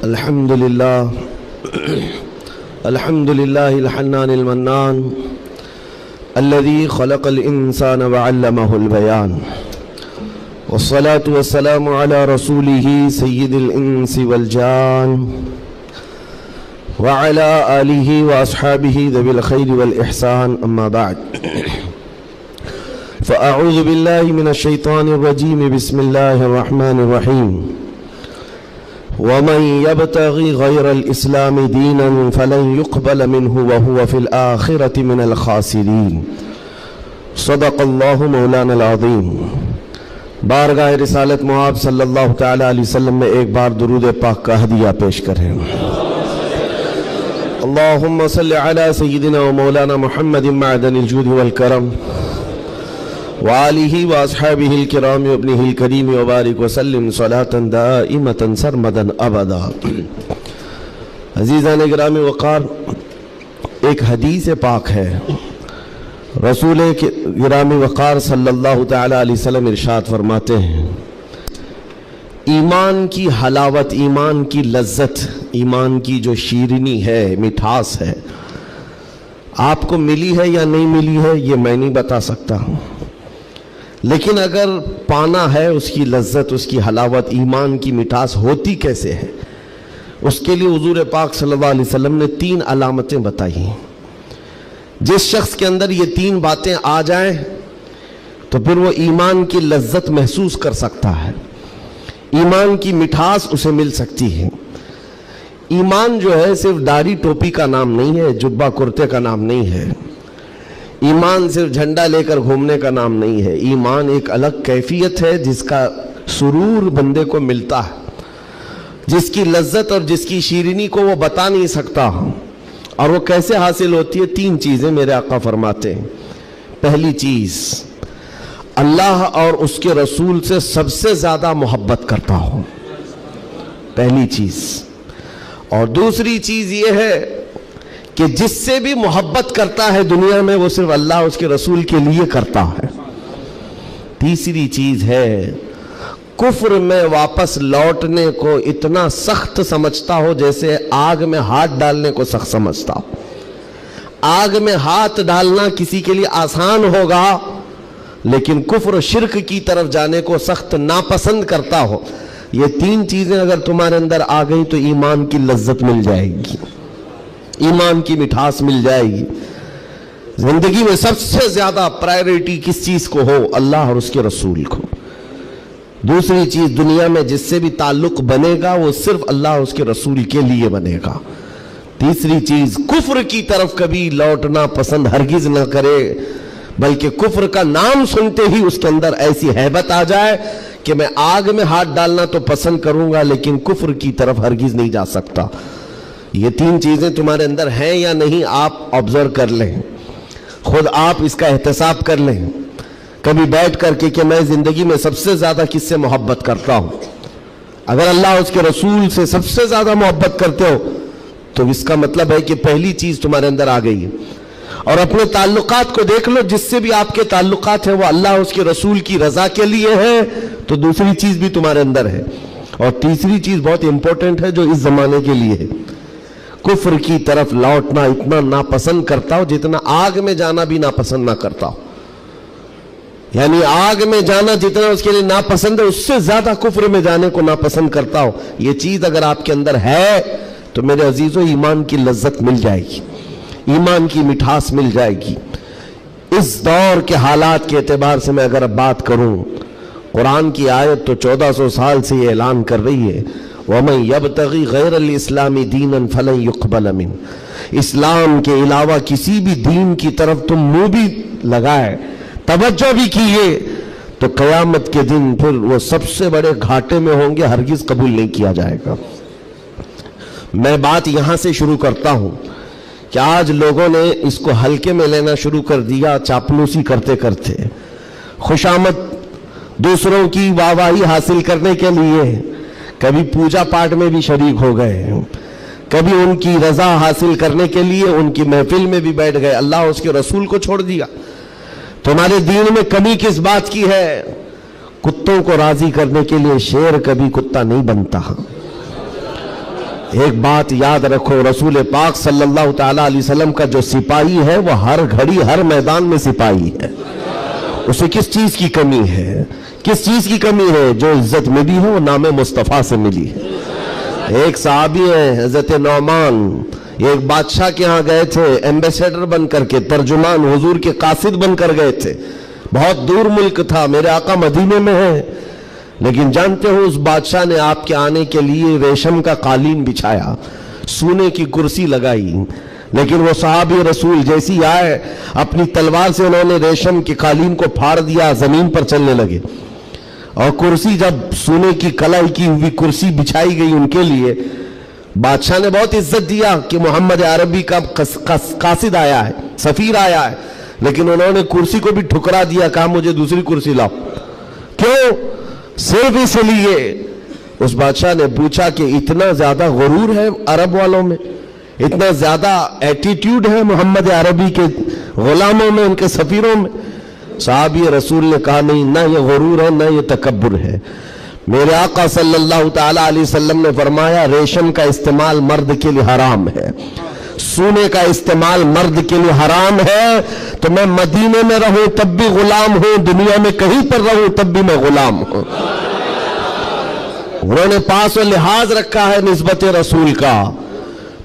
الحمد لله الحنان المنان الذي خلق الإنسان وعلمه البيان والصلاة والسلام على رسوله سيد الإنس والجان وعلى آله وأصحابه ذوي الخير والإحسان أما بعد فأعوذ بالله من الشيطان الرجيم بسم الله الرحمن الرحيم ومن يبتغي غير الإسلام دينا فلن يقبل منه وهو في الآخرة من الخاسرين صدق الله مولانا العظيم۔ بارگاہ رسالت معاب صلی اللہ تعالیٰ علیہ وسلم میں ایک بار درود پاک کا ہدیہ پیش کریں۔ اللہم صلی علی سیدنا و مولانا محمد معدن الجود والکرم وآلہ واصحابہ الکرام وابنہ الکریم وبارک وسلم صلاة دائمة سرمدا ابدا۔ عزیزان گرامی وقار، ایک حدیث پاک ہے، رسول گرامی وقار صلی اللہ تعالیٰ علیہ وسلم ارشاد فرماتے ہیں، ایمان کی حلاوت، ایمان کی لذت، ایمان کی جو شیرینی ہے، مٹھاس ہے، آپ کو ملی ہے یا نہیں ملی ہے یہ میں نہیں بتا سکتا ہوں، لیکن اگر پانا ہے اس کی لذت، اس کی حلاوت، ایمان کی مٹھاس ہوتی کیسے ہے، اس کے لیے حضور پاک صلی اللہ علیہ وسلم نے 3 علامتیں بتائی ہیں۔ جس شخص کے اندر یہ 3 باتیں آ جائیں تو پھر وہ ایمان کی لذت محسوس کر سکتا ہے، ایمان کی مٹھاس اسے مل سکتی ہے۔ ایمان جو ہے صرف داڑھی ٹوپی کا نام نہیں ہے، جبہ کرتے کا نام نہیں ہے، ایمان صرف جھنڈا لے کر گھومنے کا نام نہیں ہے، ایمان ایک الگ کیفیت ہے جس کا سرور بندے کو ملتا ہے، جس کی لذت اور جس کی شیرینی کو وہ بتا نہیں سکتا، اور وہ کیسے حاصل ہوتی ہے؟ 3 چیزیں میرے آقا فرماتے ہیں۔ پہلی چیز، اللہ اور اس کے رسول سے سب سے زیادہ محبت کرتا ہو، پہلی چیز۔ اور دوسری چیز یہ ہے کہ جس سے بھی محبت کرتا ہے دنیا میں وہ صرف اللہ اور اس کے رسول کے لیے کرتا ہے۔ تیسری چیز ہے، کفر میں واپس لوٹنے کو اتنا سخت سمجھتا ہو جیسے آگ میں ہاتھ ڈالنے کو سخت سمجھتا ہو۔ آگ میں ہاتھ ڈالنا کسی کے لیے آسان ہوگا، لیکن کفر و شرک کی طرف جانے کو سخت ناپسند کرتا ہو۔ یہ 3 چیزیں اگر تمہارے اندر آ گئی تو ایمان کی لذت مل جائے گی، ایمان کی مٹھاس مل جائے گی۔ زندگی میں سب سے زیادہ پرائیورٹی کس چیز کو ہو؟ اللہ اور اس کے رسول کو۔ دوسری چیز، دنیا میں جس سے بھی تعلق بنے گا وہ صرف اللہ اور اس کے رسول کے لیے بنے گا۔ تیسری چیز، کفر کی طرف کبھی لوٹنا پسند ہرگز نہ کرے، بلکہ کفر کا نام سنتے ہی اس کے اندر ایسی ہیبت آ جائے کہ میں آگ میں ہاتھ ڈالنا تو پسند کروں گا لیکن کفر کی طرف ہرگز نہیں جا سکتا۔ یہ 3 چیزیں تمہارے اندر ہیں یا نہیں، آپ آبزرو کر لیں، خود آپ اس کا احتساب کر لیں کبھی بیٹھ کر کے کہ میں زندگی میں سب سے زیادہ کس سے محبت کرتا ہوں۔ اگر اللہ اور اس کے رسول سے سب سے زیادہ محبت کرتے ہو تو اس کا مطلب ہے کہ پہلی چیز تمہارے اندر آ گئی ہے۔ اور اپنے تعلقات کو دیکھ لو، جس سے بھی آپ کے تعلقات ہیں وہ اللہ اور اس کے رسول کی رضا کے لیے ہے تو دوسری چیز بھی تمہارے اندر ہے۔ اور تیسری چیز بہت امپورٹنٹ ہے جو اس زمانے کے لیے ہے، کفر کی طرف لوٹنا اتنا ناپسند کرتا ہو جتنا آگ میں جانا بھی ناپسند نہ کرتا ہو۔ یعنی آگ میں جانا جتنا اس کے لیے ناپسند ہے اس سے زیادہ کفر میں جانے کو ناپسند کرتا ہو۔ یہ چیز اگر آپ کے اندر ہے تو میرے عزیزو ایمان کی لذت مل جائے گی، ایمان کی مٹھاس مل جائے گی۔ اس دور کے حالات کے اعتبار سے میں اگر اب بات کروں، قرآن کی آیت تو 1400 سال سے یہ اعلان کر رہی ہے، وَمَنْ يَبْتَغِي غَيْرَ الْإِسْلَامِ دِينًا فَلَنْ يُقْبَلَ مِنْهُ۔ اسلام کے علاوہ کسی بھی دین کی طرف تم منہ بھی لگائے، توجہ بھی کیے تو قیامت کے دن پھر وہ سب سے بڑے گھاٹے میں ہوں گے، ہرگز قبول نہیں کیا جائے گا۔ میں بات یہاں سے شروع کرتا ہوں کہ آج لوگوں نے اس کو ہلکے میں لینا شروع کر دیا، چاپلوسی کرتے کرتے، خوشامد دوسروں کی واہواہی حاصل کرنے کے لیے کبھی پوجا پاٹ میں بھی شریک ہو گئے، کبھی ان کی رضا حاصل کرنے کے لیے ان کی محفل میں بھی بیٹھ گئے، اللہ اور اس کے رسول کو چھوڑ دیا۔ تمہارے دین میں کمی کس بات کی ہے؟ کتوں کو راضی کرنے کے لیے شیر کبھی کتا نہیں بنتا، ایک بات یاد رکھو، رسول پاک صلی اللہ تعالی علیہ وسلم کا جو سپاہی ہے وہ ہر گھڑی ہر میدان میں سپاہی ہے. اسے کس چیز کی کمی ہے؟ کس چیز کی کمی ہے؟ جو عزت ملی ہے وہ نام مصطفیٰ سے ملی ہے. ایک صحابی ہیں حضرت نعمان، ایک بادشاہ کے ہاں گئے تھے ایمبیسیڈر بن کر کے، ترجمان حضور کے قاصد بن کر گئے تھے. بہت دور ملک تھا، میرے آقا مدینے میں ہیں، لیکن جانتے ہو اس بادشاہ نے آپ کے آنے کے لیے ریشم کا قالین بچھایا، سونے کی کرسی لگائی. لیکن وہ صحابی رسول جیسی آئے، اپنی تلوار سے انہوں نے ریشم کے قالین کو پھاڑ دیا، زمین پر چلنے لگے. اور کرسی جب سونے کی کلائی کی ہوئی کرسی بچھائی گئی ان کے لیے، بادشاہ نے بہت عزت دیا کہ محمد عربی کا قاصد آیا ہے، سفیر آیا ہے، لیکن انہوں نے کرسی کو بھی ٹھکرا دیا، کہا مجھے دوسری کرسی لاؤ. کیوں؟ صرف اس لیے. اس بادشاہ نے پوچھا کہ اتنا زیادہ غرور ہے عرب والوں میں، اتنا زیادہ ایٹیٹیوڈ ہے محمد عربی کے غلاموں میں، ان کے سفیروں میں؟ صحابی رسول نے کہا نہیں، نہ یہ غرور ہے نہ یہ تکبر ہے. میرے آقا صلی اللہ تعالی علیہ وسلم نے فرمایا ریشم کا استعمال مرد کے لیے حرام ہے، سونے کا استعمال مرد کے لیے حرام ہے. تو میں مدینے میں رہوں تب بھی غلام ہوں، دنیا میں کہیں پر رہوں تب بھی میں غلام ہوں. انہوں نے پاس و لحاظ رکھا ہے نسبت رسول کا.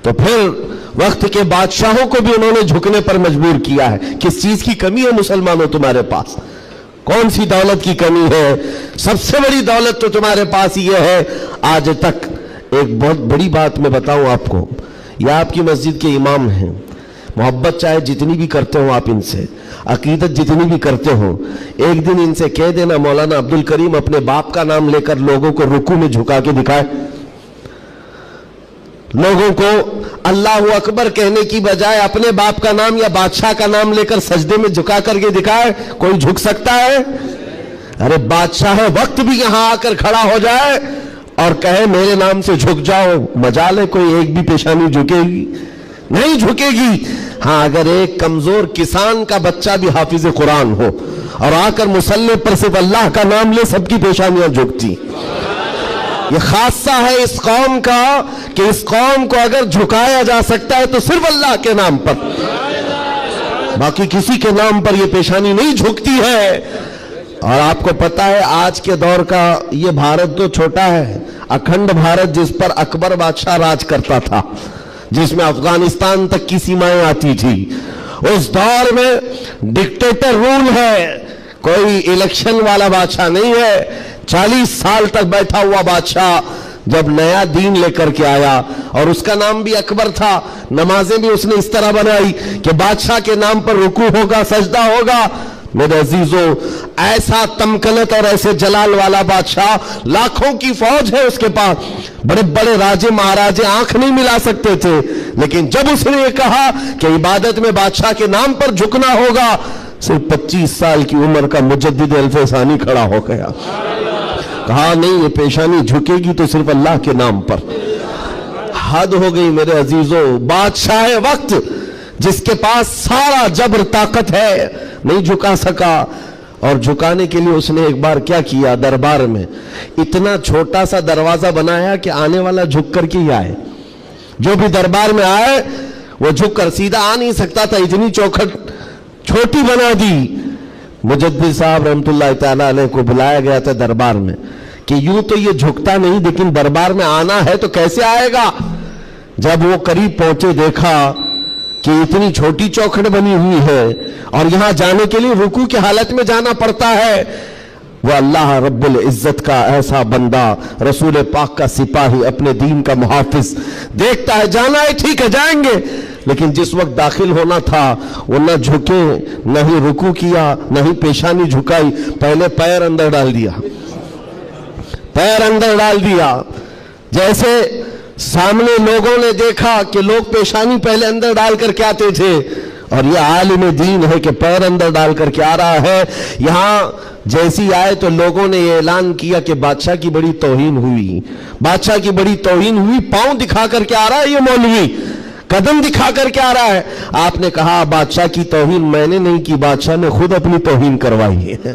تو پھر وقت کے بادشاہوں کو بھی انہوں نے جھکنے پر مجبور کیا ہے. کس چیز کی کمی ہے مسلمانوں تمہارے پاس؟ کون سی دولت کی کمی ہے؟ سب سے بڑی دولت تو تمہارے پاس یہ ہے. آج تک ایک بہت بڑی بات میں بتاؤں آپ کو، یہ آپ کی مسجد کے امام ہیں، محبت چاہے جتنی بھی کرتے ہو آپ ان سے، عقیدت جتنی بھی کرتے ہو، ایک دن ان سے کہہ دینا مولانا عبد الکریم اپنے باپ کا نام لے کر لوگوں کو رکوع میں جھکا کے دکھائے. لوگوں کو اللہ اکبر کہنے کی بجائے اپنے باپ کا نام یا بادشاہ کا نام لے کر سجدے میں جھکا کر کے دکھائے. کوئی جھک سکتا ہے؟ ارے بادشاہ وقت بھی یہاں آ کر کھڑا ہو جائے اور کہے میرے نام سے جھک جاؤ، مجال ہے کوئی ایک بھی پیشانی جھکے گی؟ نہیں جھکے گی. ہاں اگر ایک کمزور کسان کا بچہ بھی حافظ قرآن ہو اور آ کر مصلی پر صرف اللہ کا نام لے، سب کی پیشانیاں جھکتی. یہ خاصہ ہے اس قوم کا کہ اس قوم کو اگر جھکایا جا سکتا ہے تو صرف اللہ کے نام پر، باقی کسی کے نام پر یہ پیشانی نہیں جھکتی ہے. اور آپ کو پتا ہے آج کے دور کا یہ بھارت تو چھوٹا ہے، اکھنڈ بھارت جس پر اکبر بادشاہ راج کرتا تھا، جس میں افغانستان تک کی سیمائیں آتی تھی، اس دور میں ڈکٹیٹر رول ہے، کوئی الیکشن والا بادشاہ نہیں ہے. 40 سال تک بیٹھا ہوا بادشاہ جب نیا دین لے کر کے آیا، اور اس کا نام بھی اکبر تھا، نمازیں بھی اس نے اس طرح بنائی کہ بادشاہ کے نام پر رکوع ہوگا، سجدہ ہوگا. میرے عزیزو، ایسا تمکنت اور ایسے جلال والا بادشاہ، لاکھوں کی فوج ہے اس کے پاس، بڑے بڑے راجے مہاراجے آنکھ نہیں ملا سکتے تھے، لیکن جب اس نے یہ کہا کہ عبادت میں بادشاہ کے نام پر جھکنا ہوگا، صرف 25 سال کی عمر کا مجدد الف ثانی کھڑا ہو گیا، کہا نہیں یہ پیشانی جھکے گی تو صرف اللہ کے نام پر. حد ہو گئی میرے عزیزو. بادشاہ وقت جس کے پاس سارا جبر طاقت ہے نہیں جھکا سکا. اور جھکانے کے لیے اس نے ایک بار کیا کیا، دربار میں اتنا چھوٹا سا دروازہ بنایا کہ آنے والا جھک کر کے ہی آئے. جو بھی دربار میں آئے وہ جھک کر، سیدھا آ نہیں سکتا تھا، اتنی چوکھٹ چھوٹی بنا دی. مجدد صاحب رحمت اللہ تعالیٰ علیہ کو بلایا گیا تھا دربار میں کہ یوں تو یہ جھکتا نہیں، لیکن دربار میں آنا ہے تو کیسے آئے گا. جب وہ قریب پہنچے دیکھا کہ اتنی چھوٹی چوکھٹ بنی ہوئی ہے اور یہاں جانے کے لیے رکوع کی حالت میں جانا پڑتا ہے. وہ اللہ رب العزت کا ایسا بندہ، رسول پاک کا سپاہی، اپنے دین کا محافظ، دیکھتا ہے جانا ہے ٹھیک ہے جائیں گے، لیکن جس وقت داخل ہونا تھا وہ نہ جھکے، نہ ہی رکوع کیا، نہ ہی پیشانی جھکائی، پہلے پیر اندر ڈال دیا، پیر اندر ڈال دیا. جیسے سامنے لوگوں نے دیکھا کہ لوگ پیشانی پہلے اندر ڈال کر کے آتے تھے، اور یہ عالم دین ہے کہ پیر اندر ڈال کر کے آ رہا ہے. یہاں جیسی آئے تو لوگوں نے یہ اعلان کیا کہ بادشاہ کی بڑی توہین ہوئی، بادشاہ کی بڑی توہین ہوئی. پاؤں دکھا کر کے آ رہا ہے یہ مولوی، قدم دکھا کر کے آ رہا ہے. آپ نے کہا بادشاہ کی توہین میں نے نہیں کی، بادشاہ نے خود اپنی توہین کروائی ہے.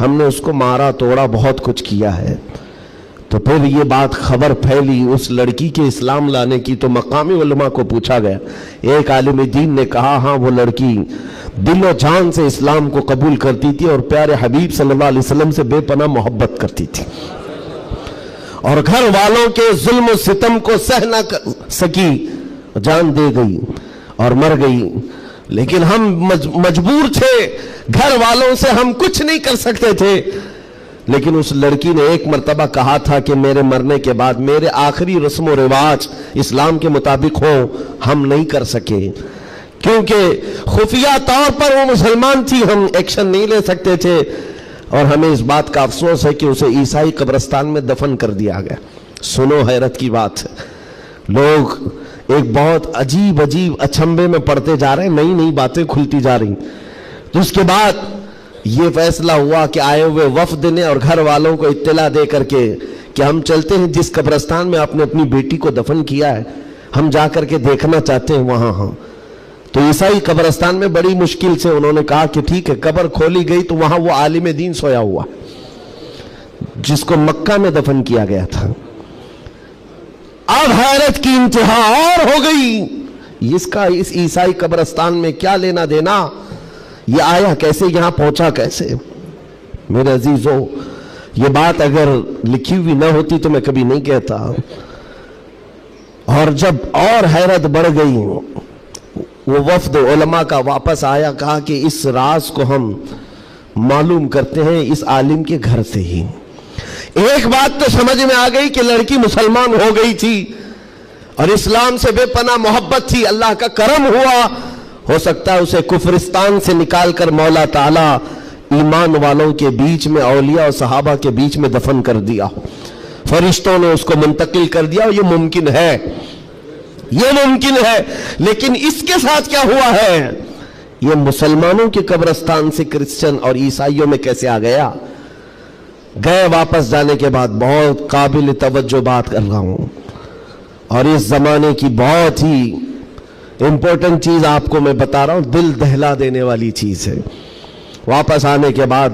ہم نے اس کو مارا توڑا بہت کچھ کیا ہے. تو پھر یہ بات خبر پھیلی اس لڑکی کے اسلام لانے کی, تو مقامی علماء کو پوچھا گیا. ایک عالم دین نے کہا ہاں وہ لڑکی دل و جان سے اسلام کو قبول کرتی تھی اور پیارے حبیب صلی اللہ علیہ وسلم سے بے پناہ محبت کرتی تھی, اور گھر والوں کے ظلم و ستم کو سہ نہ سکی, جان دے گئی اور مر گئی. لیکن ہم مجبور تھے, گھر والوں سے ہم کچھ نہیں کر سکتے تھے. لیکن اس لڑکی نے ایک مرتبہ کہا تھا کہ میرے مرنے کے بعد میرے آخری رسم و رواج اسلام کے مطابق ہو. ہم نہیں کر سکے کیونکہ خفیہ طور پر وہ مسلمان تھی, ہم ایکشن نہیں لے سکتے تھے. اور ہمیں اس بات کا افسوس ہے کہ اسے عیسائی قبرستان میں دفن کر دیا گیا. سنو حیرت کی بات ہے, لوگ ایک بہت عجیب اچنبے میں پڑتے جا رہے ہیں, نئی نئی باتیں کھلتی جا رہی. تو اس کے بعد یہ فیصلہ ہوا کہ آئے ہوئے وفد نے اور گھر والوں کو اطلاع دے کر کے کہ ہم چلتے ہیں جس قبرستان میں آپ نے اپنی بیٹی کو دفن کیا ہے, ہم جا کر کے دیکھنا چاہتے ہیں وہاں. ہاں, تو عیسائی قبرستان میں بڑی مشکل سے انہوں نے کہا کہ ٹھیک ہے. قبر کھولی گئی تو وہاں وہ عالم دین سویا ہوا جس کو مکہ میں دفن کیا گیا تھا. اب حیرت کی انتہا اور ہو گئی, اس کا اس عیسائی قبرستان میں کیا لینا دینا, یہ آیا کیسے, یہاں پہنچا کیسے. میرے عزیزو, یہ بات اگر لکھی ہوئی نہ ہوتی تو میں کبھی نہیں کہتا. اور جب اور حیرت بڑھ گئی, وہ وفد علماء کا واپس آیا, کہا کہ اس راز کو ہم معلوم کرتے ہیں اس عالم کے گھر سے ہی. ایک بات تو سمجھ میں آ گئی کہ لڑکی مسلمان ہو گئی تھی اور اسلام سے بے پناہ محبت تھی. اللہ کا کرم ہوا, ہو سکتا ہے اسے کفرستان سے نکال کر مولا تعالیٰ ایمان والوں کے بیچ میں, اولیاء اور صحابہ کے بیچ میں دفن کر دیا, فرشتوں نے اس کو منتقل کر دیا. یہ ممکن ہے, یہ ممکن ہے. لیکن اس کے ساتھ کیا ہوا ہے, یہ مسلمانوں کے قبرستان سے کرسچن اور عیسائیوں میں کیسے آ گیا. گئے واپس جانے کے بعد بہت قابل توجہ بات کر رہا ہوں, اور اس زمانے کی بہت ہی امپورٹنٹ چیز آپ کو میں بتا رہا ہوں, دل دہلا دینے والی چیز ہے. واپس آنے کے بعد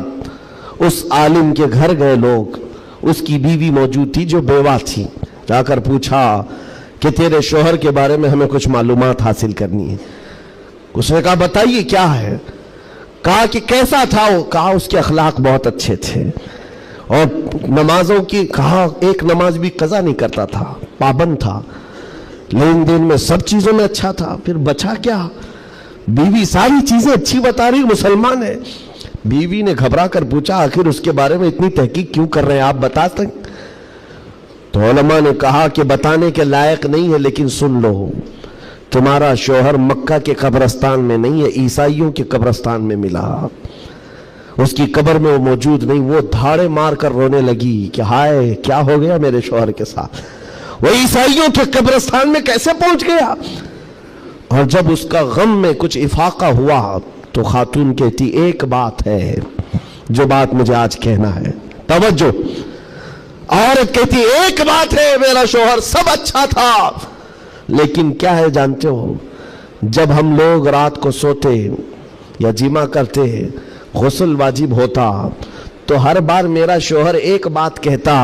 اس عالم کے گھر گئے لوگ, اس کی بیوی موجود تھی جو بیوہ تھی. جا کر پوچھا کہ تیرے شوہر کے بارے میں ہمیں کچھ معلومات حاصل کرنی ہے. اس نے کہا بتائیے کیا ہے. کہا کہ کیسا تھا وہ. کہا اس کے اخلاق بہت اچھے تھے, اور نمازوں کی, کہا ایک نماز بھی قضا نہیں کرتا تھا, پابند تھا, لین دین میں سب چیزوں میں اچھا تھا. پھر بچا کیا, بیوی ساری چیزیں اچھی بتا رہی, مسلمان ہے. بیوی نے گھبرا کر پوچھا آخر اس کے بارے میں اتنی تحقیق کیوں کر رہے ہیں, آپ بتا سکتے. تو علماء نے کہا کہ بتانے کے لائق نہیں ہے, لیکن سن لو, تمہارا شوہر مکہ کے قبرستان میں نہیں ہے, عیسائیوں کے قبرستان میں ملا. اس کی قبر میں وہ موجود نہیں. وہ دھاڑے مار کر رونے لگی کہ ہائے کیا ہو گیا میرے شوہر کے ساتھ, وہ عیسائیوں کے قبرستان میں کیسے پہنچ گیا. اور جب اس کا غم میں کچھ افاقہ ہوا تو خاتون کہتی ایک بات ہے جو بات مجھے آج کہنا ہے, توجہ. عورت کہتی ایک بات ہے, میرا شوہر سب اچھا تھا, لیکن کیا ہے جانتے ہو, جب ہم لوگ رات کو سوتے یا جمع کرتے, غسل واجب ہوتا, تو ہر بار میرا شوہر ایک بات کہتا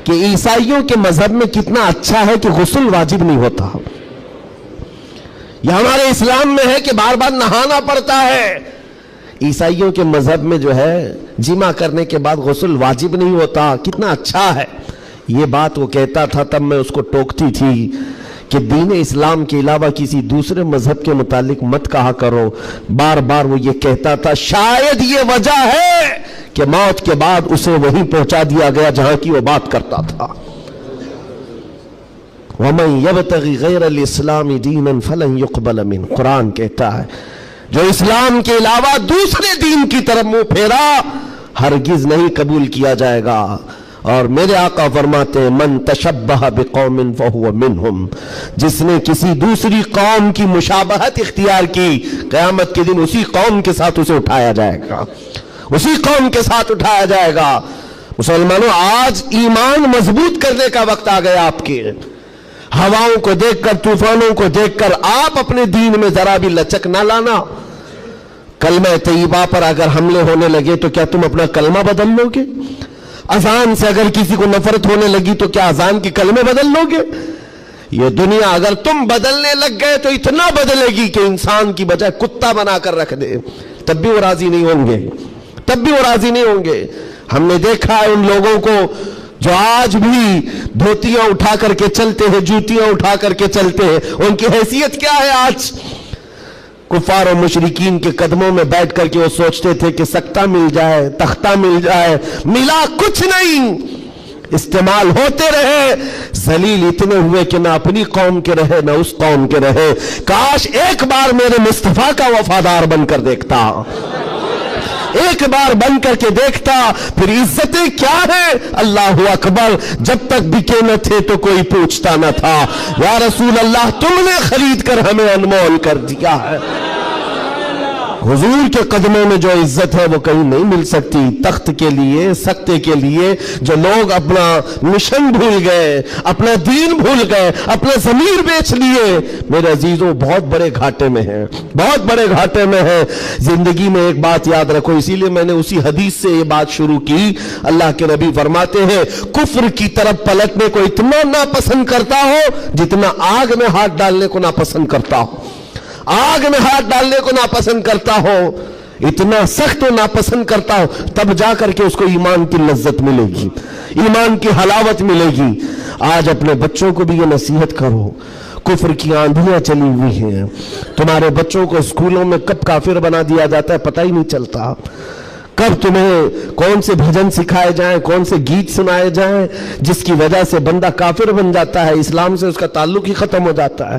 کہ عیسائیوں کے مذہب میں کتنا اچھا ہے کہ غسل واجب نہیں ہوتا. یہ ہمارے اسلام میں ہے کہ بار بار نہانا پڑتا ہے, عیسائیوں کے مذہب میں جو ہے جمع کرنے کے بعد غسل واجب نہیں ہوتا, کتنا اچھا ہے. یہ بات وہ کہتا تھا, تب میں اس کو ٹوکتی تھی کہ دین اسلام کے علاوہ کسی دوسرے مذہب کے متعلق مت کہا کرو. بار بار وہ یہ کہتا تھا, شاید یہ وجہ ہے کہ موت کے بعد اسے وہیں پہنچا دیا گیا جہاں کی وہ بات کرتا تھا. وَمَنْ يَبْتَغِ غَيْرَ الْإِسْلَامِ دِينًا فَلَنْ يُقْبَلَ مِنْهُ, قرآن کہتا ہے جو اسلام کے علاوہ دوسرے دین کی طرف منہ پھیرا ہرگز نہیں قبول کیا جائے گا. اور میرے آقا فرماتے ہیں من تشبہ بقوم فہو منہم, جس نے کسی دوسری قوم کی مشابہت اختیار کی, قیامت کے دن اسی قوم کے ساتھ اسے اٹھایا جائے گا, اسی قوم کے ساتھ اٹھایا جائے گا. مسلمانوں, آج ایمان مضبوط کرنے کا وقت آ گیا آپ کے. ہواؤں کو دیکھ کر, طوفانوں کو دیکھ کر آپ اپنے دین میں ذرا بھی لچک نہ لانا. کلمہ طیبہ پر اگر حملے ہونے لگے تو کیا تم اپنا کلمہ بدل لو گے؟ اذان سے اگر کسی کو نفرت ہونے لگی تو کیا اذان کی کلمے بدل لو گے؟ یہ دنیا اگر تم بدلنے لگ گئے تو اتنا بدلے گی کہ انسان کی بجائے کتا بنا کر رکھ دے، تب بھی وہ راضی نہیں ہوں گے، تب بھی وہ راضی نہیں ہوں گے۔ ہم نے دیکھا ہے ان لوگوں کو جو آج بھی دھوتیاں اٹھا کر کے چلتے ہیں، جوتیاں اٹھا کر کے چلتے ہیں، ان کی حیثیت کیا ہے؟ آج کفار و مشرکین کے قدموں میں بیٹھ کر کے وہ سوچتے تھے کہ سکتہ مل جائے، تختہ مل جائے، ملا کچھ نہیں، استعمال ہوتے رہے، ذلیل اتنے ہوئے کہ نہ اپنی قوم کے رہے نہ اس قوم کے رہے۔ کاش ایک بار میرے مصطفیٰ کا وفادار بن کر دیکھتا، ایک بار بن کر کے دیکھتا، پھر عزتیں کیا ہے؟ اللہ اکبر، جب تک بکے نہ تھے تو کوئی پوچھتا نہ تھا، یا رسول اللہ تم نے خرید کر ہمیں انمول کر دیا ہے۔ حضور کے قدموں میں جو عزت ہے وہ کہیں نہیں مل سکتی۔ تخت کے لیے، سکتے کے لیے جو لوگ اپنا مشن بھول گئے، اپنا دین بھول گئے، اپنا ضمیر بیچ لیے، میرے عزیزوں بہت بڑے گھاٹے میں ہیں، بہت بڑے گھاٹے میں ہیں۔ زندگی میں ایک بات یاد رکھو، اسی لیے میں نے اسی حدیث سے یہ بات شروع کی۔ اللہ کے نبی فرماتے ہیں کفر کی طرف پلٹنے کو اتنا ناپسند کرتا ہو جتنا آگ میں ہاتھ ڈالنے کو ناپسند کرتا ہو، آگ میں ہاتھ ڈالنے کو ناپسند کرتا ہو، اتنا سخت و ناپسند کرتا ہو، تب جا کر کے اس کو ایمان کی لذت ملے گی، ایمان کی حلاوت ملے گی۔ آج اپنے بچوں کو بھی یہ نصیحت کرو، کفر کی آندھیاں چلی ہوئی ہیں، تمہارے بچوں کو اسکولوں میں کب کافر بنا دیا جاتا ہے پتہ ہی نہیں چلتا، کب تمہیں کون سے بھجن سکھائے جائیں، کون سے گیت سنائے جائیں جس کی وجہ سے بندہ کافر بن جاتا ہے، اسلام سے اس کا تعلق ہی ختم ہو جاتا ہے۔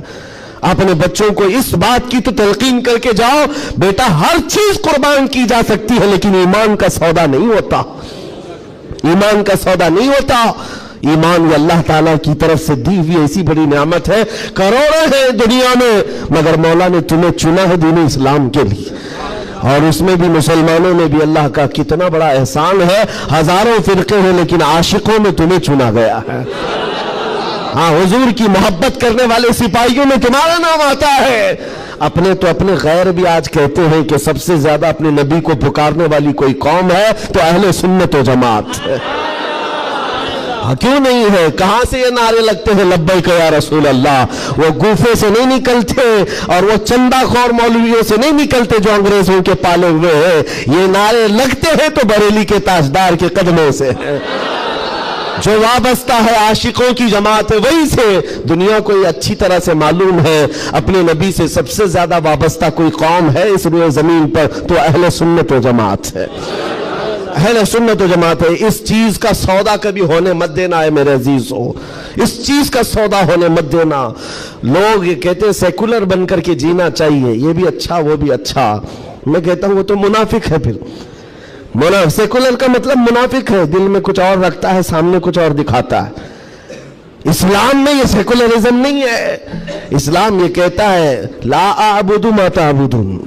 اپنے بچوں کو اس بات کی تو تلقین کر کے جاؤ، بیٹا ہر چیز قربان کی جا سکتی ہے لیکن ایمان کا سودا نہیں ہوتا، ایمان کا سودا نہیں ہوتا۔ ایمان یہ اللہ تعالیٰ کی طرف سے دی ہوئی ایسی بڑی نعمت ہے، کروڑوں ہیں دنیا میں مگر مولا نے تمہیں چنا ہے دین اسلام کے لیے، اور اس میں بھی مسلمانوں میں بھی اللہ کا کتنا بڑا احسان ہے، ہزاروں فرقے ہیں لیکن عاشقوں میں تمہیں چنا گیا ہے۔ ہاں، حضور کی محبت کرنے والے سپاہیوں میں تمہارا نام آتا ہے۔ اپنے تو اپنے غیر بھی آج کہتے ہیں کہ سب سے زیادہ اپنے نبی کو پکارنے والی کوئی قوم ہے تو اہل سنت و جماعت ہے۔ کیوں نہیں ہے؟ کہاں سے یہ نعرے لگتے ہیں لبیک یا رسول اللہ؟ وہ گوفے سے نہیں نکلتے اور وہ چندہ خور مولویوں سے نہیں نکلتے جو انگریزوں کے پالے ہوئے ہیں، یہ نعرے لگتے ہیں تو بریلی کے تاجدار کے قدموں سے ہیں۔ جو وابستہ ہے عاشقوں کی جماعت ہے وہی سے۔ دنیا کو یہ اچھی طرح سے معلوم ہے اپنے نبی سے سب سے زیادہ وابستہ کوئی قوم ہے اس روئے زمین پر تو اہل سنت و جماعت ہے، اہل سنت و جماعت ہے۔ اس چیز کا سودا کبھی ہونے مت دینا ہے میرے عزیزو، اس چیز کا سودا ہونے مت دینا۔ لوگ یہ کہتے ہیں سیکولر بن کر کے جینا چاہیے، یہ بھی اچھا وہ بھی اچھا، میں کہتا ہوں وہ تو منافق ہے۔ پھر سیکولر کا مطلب منافق ہے، دل میں کچھ اور رکھتا ہے سامنے کچھ اور دکھاتا ہے۔ اسلام میں یہ سیکولرزم نہیں ہے، اسلام یہ کہتا ہے لا اعبد ما تعبدون،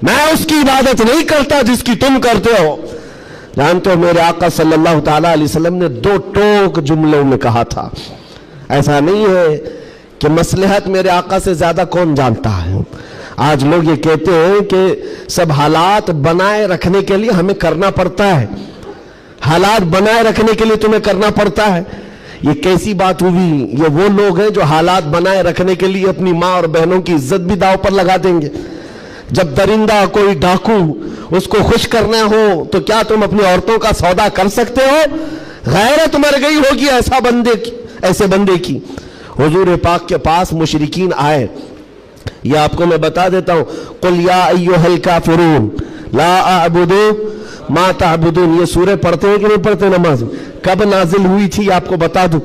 میں اس کی عبادت نہیں کرتا جس کی تم کرتے ہو۔ جانتے ہو میرے آقا صلی اللہ تعالیٰ علیہ وسلم نے 2 ٹوک جملوں میں کہا تھا، ایسا نہیں ہے کہ مصلحت میرے آقا سے زیادہ کون جانتا ہے۔ آج لوگ یہ کہتے ہیں کہ سب حالات بنائے رکھنے کے لیے ہمیں کرنا پڑتا ہے، حالات بنائے رکھنے کے لیے تمہیں کرنا پڑتا ہے۔ یہ کیسی بات ہوئی؟ یہ وہ لوگ ہیں جو حالات بنائے رکھنے کے لیے اپنی ماں اور بہنوں کی عزت بھی داؤ پر لگا دیں گے۔ جب درندہ کوئی ڈاکو اس کو خوش کرنا ہو تو کیا تم اپنی عورتوں کا سودا کر سکتے ہو؟ غیرت مر گئی ہوگی ایسے بندے کی۔ حضور پاک کے پاس مشرکین آئے، یہ آپ کو میں بتا دیتا ہوں، قل یا ایھا الکافرون لا اعبد ما تعبدون، یہ سورہ پڑھتے ہیں کہ نہیں پڑھتے نماز میں؟ کب نازل ہوئی تھی آپ کو بتا دوں،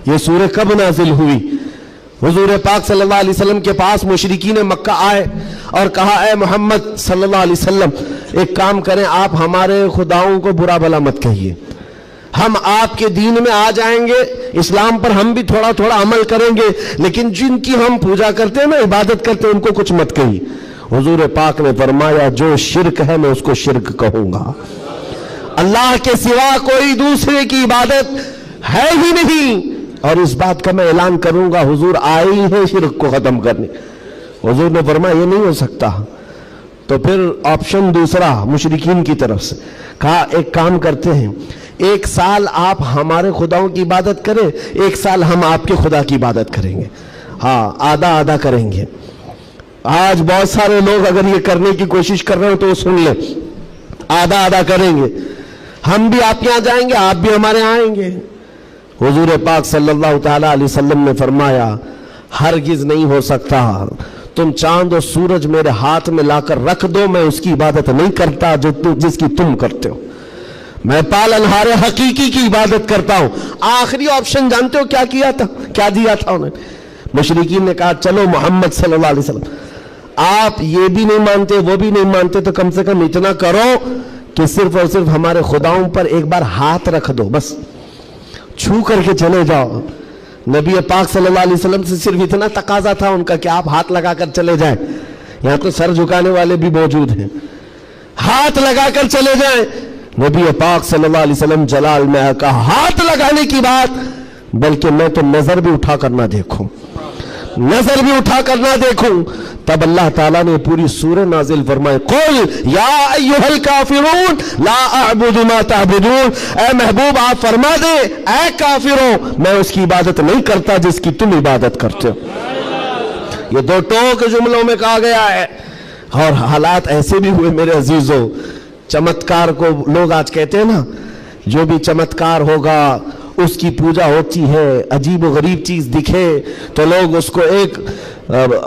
یہ سورہ کب نازل ہوئی؟ حضور پاک صلی اللہ علیہ وسلم کے پاس مشرکین مکہ آئے اور کہا اے محمد صلی اللہ علیہ وسلم ایک کام کریں، آپ ہمارے خداؤں کو برا بھلا مت کہیے، ہم آپ کے دین میں آ جائیں گے، اسلام پر ہم بھی تھوڑا تھوڑا عمل کریں گے، لیکن جن کی ہم پوجا کرتے ہیں نا، عبادت کرتے ہیں، ان کو کچھ مت کہیے۔ حضور پاک نے فرمایا جو شرک ہے میں اس کو شرک کہوں گا، اللہ کے سوا کوئی دوسرے کی عبادت ہے ہی نہیں، اور اس بات کا میں اعلان کروں گا حضور آئے ہی ہیں شرک کو ختم کرنے۔ حضور نے فرمایا یہ نہیں ہو سکتا، تو پھر آپشن دوسرا مشرکین کی طرف سے کہا ایک کام کرتے ہیں، 1 سال آپ ہمارے خداؤں کی عبادت کریں، 1 سال ہم آپ کے خدا کی عبادت کریں گے، ہاں آدھا آدھا کریں گے۔ آج بہت سارے لوگ اگر یہ کرنے کی کوشش کر رہے ہیں تو وہ سن لیں، آدھا آدھا کریں گے، ہم بھی آپ کے یہاں جائیں گے، آپ بھی ہمارے یہاں آئیں گے۔ حضور پاک صلی اللہ تعالیٰ علیہ وسلم نے فرمایا ہرگز نہیں ہو سکتا، تم چاند اور سورج میرے ہاتھ میں لا کر رکھ دو، میں اس کی عبادت نہیں کرتا جس کی تم کرتے ہو، میں پالنہار حقیقی کی عبادت کرتا ہوں۔ آخری آپشن جانتے ہو کیا کیا تھا، کیا دیا تھا انہیں؟ مشرکین نے کہا چلو محمد صلی اللہ علیہ وسلم آپ یہ بھی نہیں مانتے وہ بھی نہیں مانتے تو کم سے کم اتنا کرو کہ صرف اور صرف ہمارے خداؤں پر ایک بار ہاتھ رکھ دو، بس چھو کر کے چلے جاؤ۔ نبی پاک صلی اللہ علیہ وسلم سے صرف اتنا تقاضا تھا ان کا کہ آپ ہاتھ لگا کر چلے جائیں، یہاں تو سر جھکانے والے بھی موجود ہیں، ہاتھ لگا کر چلے جائیں۔ نبی پاک صلی اللہ علیہ وسلم جلال میں کہا ہاتھ لگانے کی بات، بلکہ میں تو نظر بھی اٹھا کر نہ دیکھوں، نظر بھی اٹھا کر نہ دیکھوں۔ تب اللہ تعالیٰ نے پوری سورہ نازل فرمائے قل یا ایھا الکافرون لا اعبد ما تعبدون، اے محبوب آپ فرما دے اے کافروں میں اس کی عبادت نہیں کرتا جس کی تم عبادت کرتے ہو۔ یہ 2 ٹوک جملوں میں کہا گیا ہے، اور حالات ایسے بھی ہوئے میرے عزیزوں، چمتکار کو لوگ آج کہتے ہیں نا جو بھی چمتکار ہوگا اس کی پوجا ہوتی ہے، عجیب و غریب چیز دکھے تو لوگ اس کو ایک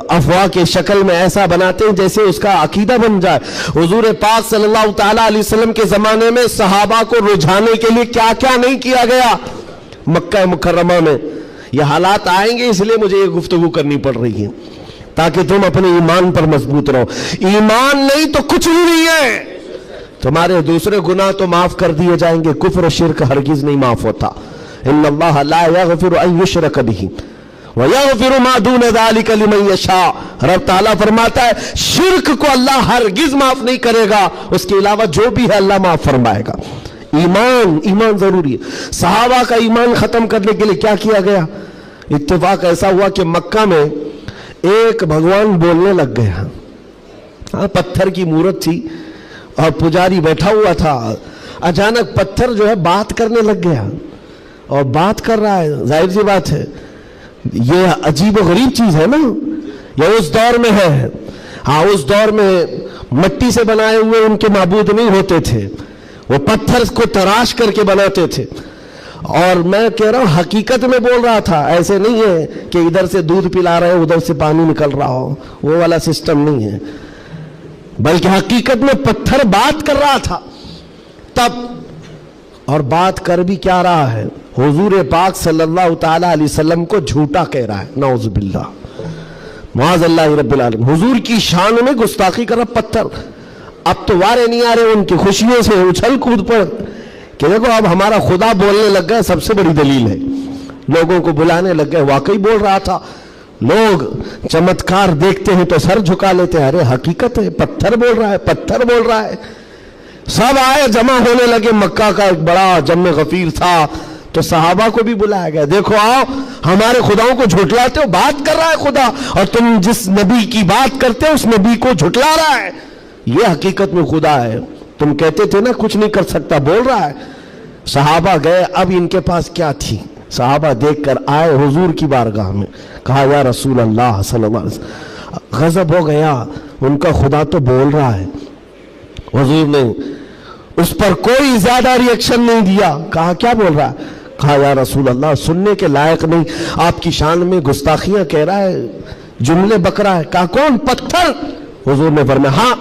افواہ کے شکل میں ایسا بناتے ہیں جیسے اس کا عقیدہ بن جائے۔ حضور پاک صلی اللہ تعالیٰ علیہ وسلم کے زمانے میں صحابہ کو رجھانے کے لیے کیا کیا نہیں کیا گیا مکہ مکرمہ میں۔ یہ حالات آئیں گے اس لیے مجھے یہ گفتگو کرنی پڑ رہی ہے تاکہ تم اپنے ایمان پر مضبوط رہو۔ ایمان نہیں تو کچھ بھی نہیں ہے، تمہارے دوسرے گناہ تو معاف کر دیے جائیں گے، کفر و شرک ہرگز نہیں معاف ہوتا۔ ان اللہ لا یغفر ان یشرک بہ ویغفر ما دون ذلک لمن یشاء، رب تعالیٰ فرماتا ہے شرک کو اللہ ہرگز معاف نہیں کرے گا، اس کے علاوہ جو بھی ہے اللہ معاف فرمائے گا۔ ایمان ضروری ہے۔ صحابہ کا ایمان ختم کرنے کے لیے کیا کیا گیا؟ اتفاق ایسا ہوا کہ مکہ میں ایک بھگوان بولنے لگ گیا، پتھر کی مورت تھی اور پجاری بیٹھا ہوا تھا، اچانک پتھر جو ہے بات کرنے لگ گیا اور بات کر رہا ہے، ظاہر سی بات ہے یہ عجیب و غریب چیز ہے نا، یہ اس دور میں ہے۔ ہاں اس دور میں مٹی سے بنائے ہوئے ان کے معبود نہیں ہوتے تھے، وہ پتھر کو تراش کر کے بناتے تھے، اور میں کہہ رہا ہوں حقیقت میں بول رہا تھا، ایسے نہیں ہے کہ ادھر سے دودھ پلا رہے ادھر سے پانی نکل رہا ہو، وہ والا سسٹم نہیں ہے، بلکہ حقیقت میں پتھر بات کر رہا تھا۔ تب اور بات کر بھی کیا رہا ہے، حضور پاک صلی اللہ تعالیٰ علیہ وسلم کو جھوٹا کہہ رہا ہے، نعوذ باللہ معاذ اللہ رب العالمین، حضور کی شان میں گستاخی کر رہا پتھر۔ اب تو وارے نہیں آ رہے ان کی خوشیوں سے اچھل کود پر کہ دیکھو اب ہمارا خدا بولنے لگ گیا، سب سے بڑی دلیل ہے، لوگوں کو بلانے لگ گئے، واقعی بول رہا تھا۔ لوگ چمتکار دیکھتے ہیں تو سر جھکا لیتے ہیں، ارے حقیقت ہے پتھر بول رہا ہے، پتھر بول رہا ہے۔ سب آئے جمع ہونے لگے، مکہ کا ایک بڑا جم غفیر تھا، تو صحابہ کو بھی بلایا گیا، دیکھو آؤ ہمارے خداؤں کو جھٹلاتے ہو، بات کر رہا ہے خدا، اور تم جس نبی کی بات کرتے ہو اس نبی کو جھٹلا رہا ہے، یہ حقیقت میں خدا ہے، تم کہتے تھے نا کچھ نہیں کر سکتا، بول رہا ہے۔ صحابہ گئے، اب ان کے پاس کیا تھی، صحابہ دیکھ کر آئے حضور کی بارگاہ میں، کہا یا رسول اللہ صلی اللہ علیہ وسلم، غضب ہو گیا، ان کا خدا تو بول رہا ہے۔ حضور نے اس پر کوئی زیادہ ریئیکشن نہیں دیا، کہا کیا بول رہا ہے؟ کہا یا رسول اللہ سننے کے لائق نہیں، آپ کی شان میں گستاخیاں کہہ رہا ہے، جملے بک رہا ہے۔ کہا کون؟ پتھر۔ حضور نے فرمایا ہاں۔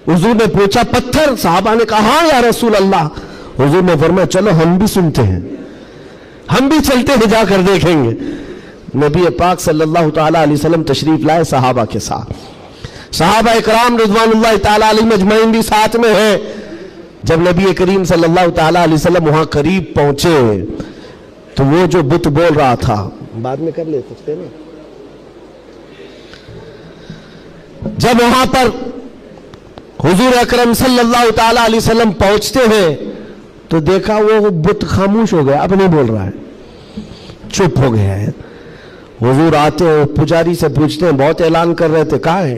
حضور نے پوچھا پتھر؟ صحابہ نے کہا ہاں یا رسول اللہ۔ حضور نے فرمایا چلو ہم بھی سنتے ہیں، ہم بھی چلتے ہیں، جا کر دیکھیں گے۔ نبی پاک صلی اللہ تعالیٰ علیہ وسلم تشریف لائے صحابہ کے ساتھ، صحابہ اکرام رضوان اللہ تعالیٰ علیہ مجمعین بھی ساتھ میں ہیں۔ جب نبی کریم صلی اللہ تعالیٰ علیہ وسلم وہاں قریب پہنچے تو وہ جو بت بول رہا تھا، بعد میں کر لے سکتے نا، جب وہاں پر حضور اکرم صلی اللہ تعالیٰ علیہ وسلم پہنچتے ہیں تو دیکھا وہ بت خاموش ہو گیا، اب نہیں بول رہا ہے، چپ ہو گیا ہے۔ حضور آتے ہیں، پجاری سے پوچھتے ہیں، بہت اعلان کر رہے تھے، کہاں ہے؟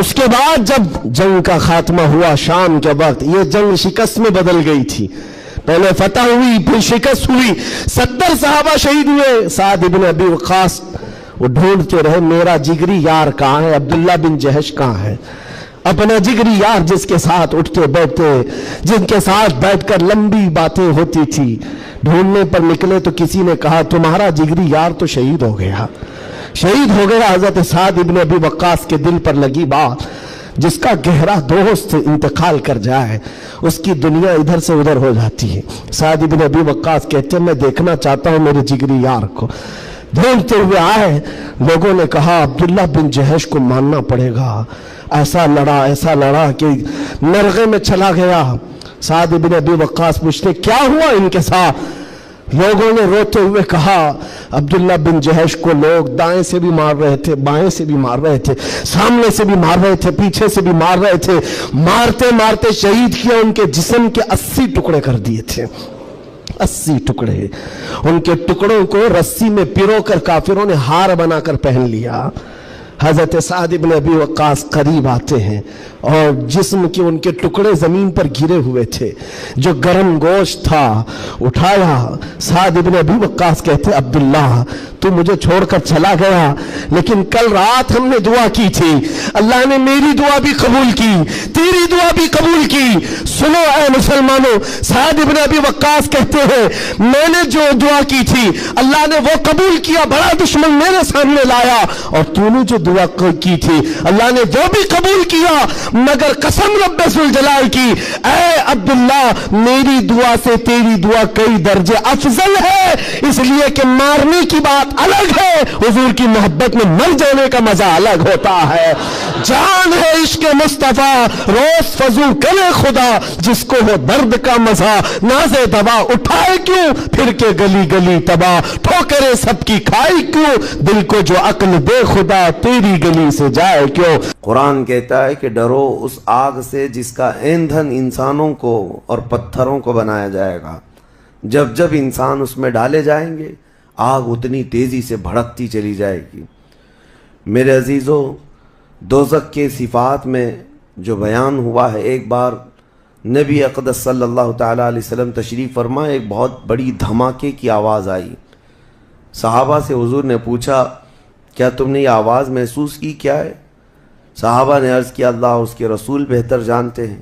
اس کے بعد جب جنگ کا خاتمہ ہوا شام کے وقت، یہ جنگ شکست میں بدل گئی تھی، پہلے فتح ہوئی پھر شکست ہوئی، 70 صحابہ شہید ہوئے۔ سعد ابن ابی وقاص وہ ڈھونڈتے رہے میرا جگری یار کہاں ہے، عبداللہ بن جہش کہاں ہے، اپنا جگری یار جس کے ساتھ اٹھتے بیٹھتے، جن کے ساتھ بیٹھ کر لمبی باتیں ہوتی تھی۔ ڈھونڈنے پر نکلے تو کسی نے کہا تمہارا جگری یار تو شہید ہو گیا، شہید ہو گیا۔ حضرت سعد ابن ابی وقاص کے دل پر لگی بات، جس کا گہرا دوست انتقال کر جائے اس کی دنیا ادھر سے ادھر ہو جاتی ہے۔ سعد ابن ابی وقاص کہتے ہیں میں دیکھنا چاہتا ہوں میرے جگری یار کو۔ ڈھونڈتے ہوئے آئے، لوگوں نے کہا عبداللہ بن جہش کو ماننا پڑے گا، ایسا لڑا کہ نرغے میں چلا گیا۔ سعد ابن ابی وقاص پوچھتے کیا ہوا ان کے ساتھ؟ لوگوں نے روتے ہوئے کہا عبداللہ بن جہش کو لوگ دائیں سے بھی مار رہے تھے، بائیں سے بھی مار رہے تھے، سامنے سے بھی مار رہے تھے، پیچھے سے بھی مار رہے تھے، مارتے مارتے شہید کیا، ان کے جسم کے 80 ٹکڑے کر دیے تھے، 80 ٹکڑے۔ ان کے ٹکڑوں کو رسی میں پیرو کر کافروں نے ہار بنا کر پہن لیا۔ حضرت سعد ابن ابی وقاص قریب آتے ہیں اور جسم کے ان کے ٹکڑے زمین پر گرے ہوئے تھے، جو گرم گوشت تھا اٹھایا۔ سعد ابن ابی وقاص کہتے عبداللہ تو مجھے چھوڑ کر چلا گیا، لیکن کل رات ہم نے دعا کی تھی، اللہ نے میری دعا بھی قبول کی، تیری دعا بھی قبول کی۔ سنو اے مسلمانوں، سعد ابن ابی وقاص کہتے ہیں میں نے جو دعا کی تھی اللہ نے وہ قبول کیا، بڑا دشمن میرے سامنے لایا، اور تو نے جو دعا کی تھی اللہ نے وہ بھی قبول کیا، مگر قسم رب ذوالجلال کی اے عبداللہ میری دعا سے تیری دعا کئی درجے افضل ہے، اس لیے کہ مارنے کی بات الگ ہے، حضور کی محبت میں مر جانے کا مزہ الگ ہوتا ہے۔ جان ہے عشق مصطفیٰ روز فضو کرے خدا، جس کو ہو درد کا مزہ نازے دوا، اٹھائے کیوں پھر کے گلی گلی تباہ، ٹھوکرے سب کی کھائی کیوں، دل کو جو عقل دے خدا تیری گلی سے جائے کیوں۔ قرآن کہتا ہے کہ ڈرو اس آگ سے جس کا ایندھن انسانوں کو اور پتھروں کو بنایا جائے گا۔ جب جب انسان اس میں ڈالے جائیں گے آگ اتنی تیزی سے بھڑکتی چلی جائے گی۔ میرے عزیزو، دوزخ کے صفات میں جو بیان ہوا ہے، ایک بار نبی اقدس صلی اللہ تعالیٰ علیہ وسلم تشریف فرما، ایک بہت بڑی دھماکے کی آواز آئی۔ صحابہ سے حضور نے پوچھا کیا تم نے یہ آواز محسوس کی، کیا ہے؟ صحابہ نے عرض کیا اللہ اس کے رسول بہتر جانتے ہیں۔